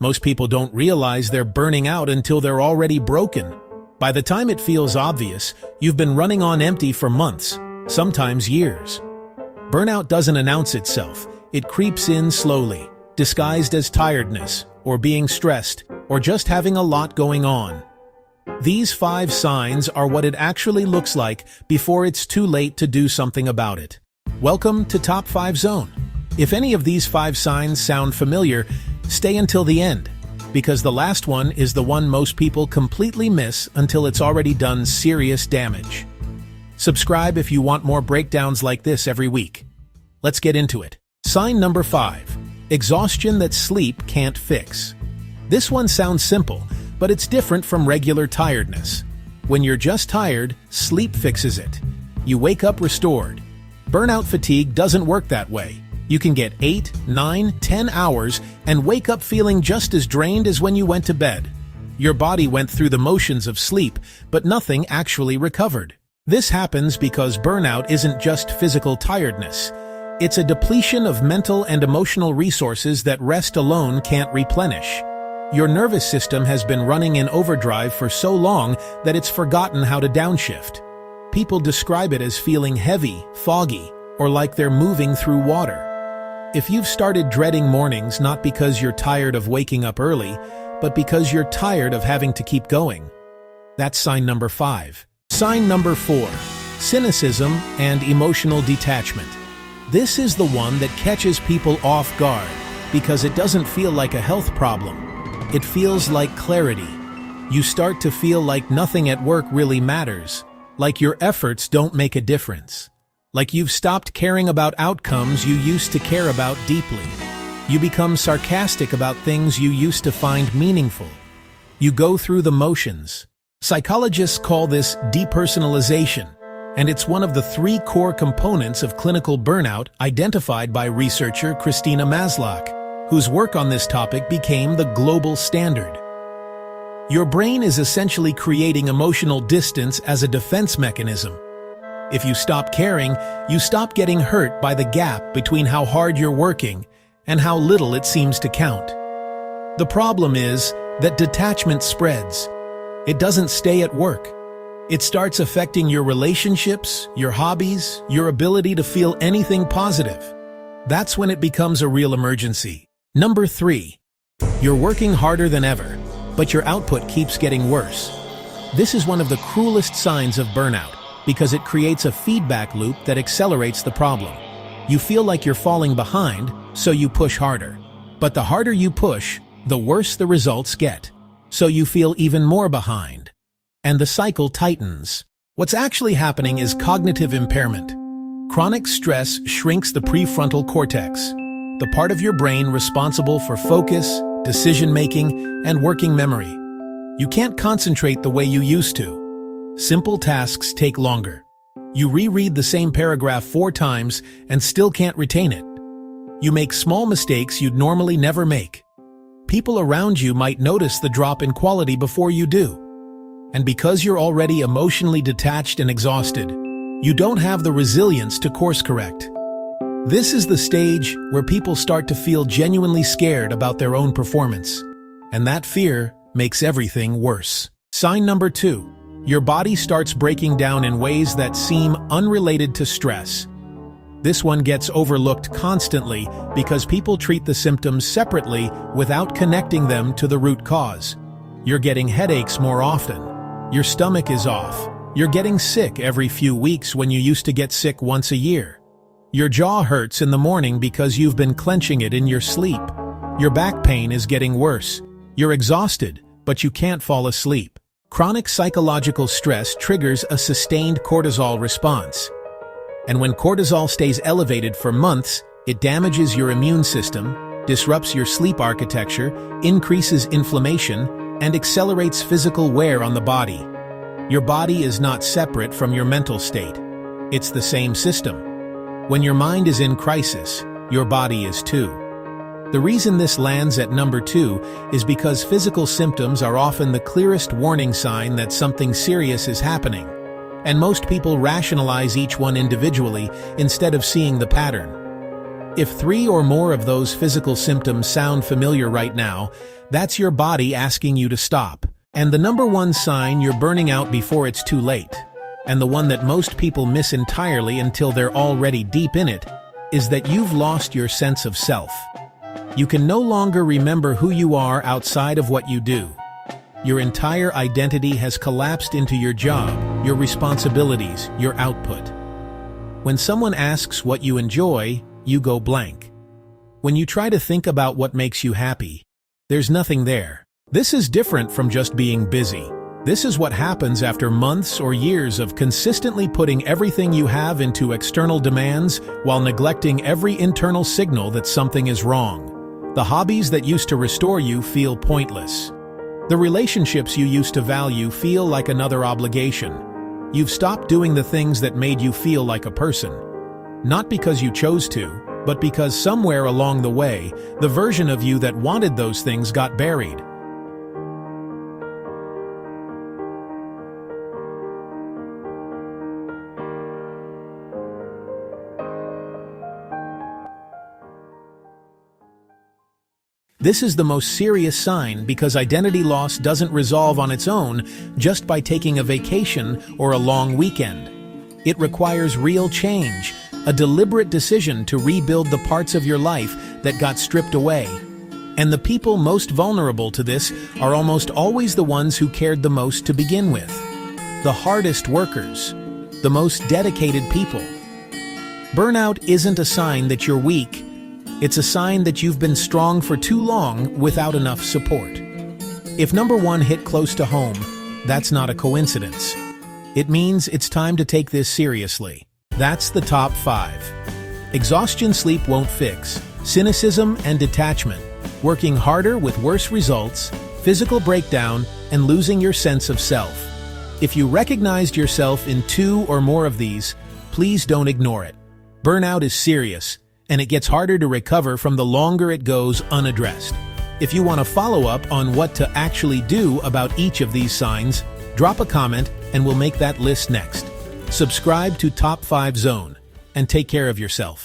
Most people don't realize they're burning out until they're already broken. By the time it feels obvious, you've been running on empty for months, sometimes years. Burnout doesn't announce itself. It creeps in slowly, disguised as tiredness, or being stressed, or just having a lot going on. These 5 signs are what it actually looks like before it's too late to do something about it. Welcome to Top 5 Zone. If any of these 5 signs sound familiar, stay until the end, because the last one is the one most people completely miss until it's already done serious damage. Subscribe if you want more breakdowns like this every week. Let's get into it. Sign number 5. Exhaustion that sleep can't fix. This one sounds simple, but it's different from regular tiredness. When you're just tired, sleep fixes it. You wake up restored. Burnout fatigue doesn't work that way. You can get 8, 9, 10 hours and wake up feeling just as drained as when you went to bed. Your body went through the motions of sleep, but nothing actually recovered. This happens because burnout isn't just physical tiredness. It's a depletion of mental and emotional resources that rest alone can't replenish. Your nervous system has been running in overdrive for so long that it's forgotten how to downshift. People describe it as feeling heavy, foggy, or like they're moving through water. If you've started dreading mornings not because you're tired of waking up early, but because you're tired of having to keep going, that's sign number 5. Sign number 4. Cynicism and emotional detachment. This is the one that catches people off guard because it doesn't feel like a health problem. It feels like clarity. You start to feel like nothing at work really matters, like your efforts don't make a difference, like you've stopped caring about outcomes you used to care about deeply. You become sarcastic about things you used to find meaningful. You go through the motions. Psychologists call this depersonalization, and it's one of the 3 core components of clinical burnout identified by researcher Christina Maslach, whose work on this topic became the global standard. Your brain is essentially creating emotional distance as a defense mechanism. If you stop caring, you stop getting hurt by the gap between how hard you're working and how little it seems to count. The problem is that detachment spreads. It doesn't stay at work. It starts affecting your relationships, your hobbies, your ability to feel anything positive. That's when it becomes a real emergency. Number 3. You're working harder than ever, but your output keeps getting worse. This is one of the cruelest signs of burnout because it creates a feedback loop that accelerates the problem. You feel like you're falling behind, so you push harder. But the harder you push, the worse the results get. So you feel even more behind. And the cycle tightens. What's actually happening is cognitive impairment. Chronic stress shrinks the prefrontal cortex, the part of your brain responsible for focus, decision-making, and working memory. You can't concentrate the way you used to. Simple tasks take longer. You reread the same paragraph 4 times and still can't retain it. You make small mistakes you'd normally never make. People around you might notice the drop in quality before you do. And because you're already emotionally detached and exhausted, you don't have the resilience to course correct. This is the stage where people start to feel genuinely scared about their own performance, and that fear makes everything worse. Sign number 2. Your body starts breaking down in ways that seem unrelated to stress. This one gets overlooked constantly because people treat the symptoms separately without connecting them to the root cause. You're getting headaches more often. Your stomach is off. You're getting sick every few weeks when you used to get sick once a year. Your jaw hurts in the morning because you've been clenching it in your sleep. Your back pain is getting worse. You're exhausted, but you can't fall asleep. Chronic psychological stress triggers a sustained cortisol response. And when cortisol stays elevated for months, it damages your immune system, disrupts your sleep architecture, increases inflammation, and accelerates physical wear on the body. Your body is not separate from your mental state. It's the same system. When your mind is in crisis, your body is too. The reason this lands at number 2 is because physical symptoms are often the clearest warning sign that something serious is happening, and most people rationalize each one individually instead of seeing the pattern. If 3 or more of those physical symptoms sound familiar right now, that's your body asking you to stop. And the number one sign you're burning out before it's too late, and the one that most people miss entirely until they're already deep in it, is that you've lost your sense of self. You can no longer remember who you are outside of what you do. Your entire identity has collapsed into your job, your responsibilities, your output. When someone asks what you enjoy, you go blank. When you try to think about what makes you happy, there's nothing there. This is different from just being busy. This is what happens after months or years of consistently putting everything you have into external demands while neglecting every internal signal that something is wrong. The hobbies that used to restore you feel pointless. The relationships you used to value feel like another obligation. You've stopped doing the things that made you feel like a person. Not because you chose to, but because somewhere along the way, the version of you that wanted those things got buried. This is the most serious sign because identity loss doesn't resolve on its own just by taking a vacation or a long weekend. It requires real change, a deliberate decision to rebuild the parts of your life that got stripped away. And the people most vulnerable to this are almost always the ones who cared the most to begin with. The hardest workers, the most dedicated people. Burnout isn't a sign that you're weak. It's a sign that you've been strong for too long without enough support. If number one hit close to home, that's not a coincidence. It means it's time to take this seriously. That's the top 5. Exhaustion sleep won't fix. Cynicism and detachment. Working harder with worse results, physical breakdown, and losing your sense of self. If you recognized yourself in 2 or more of these, please don't ignore it. Burnout is serious, and it gets harder to recover from the longer it goes unaddressed. If you want to follow up on what to actually do about each of these signs, drop a comment and we'll make that list next. Subscribe to Top 5 Zone and take care of yourself.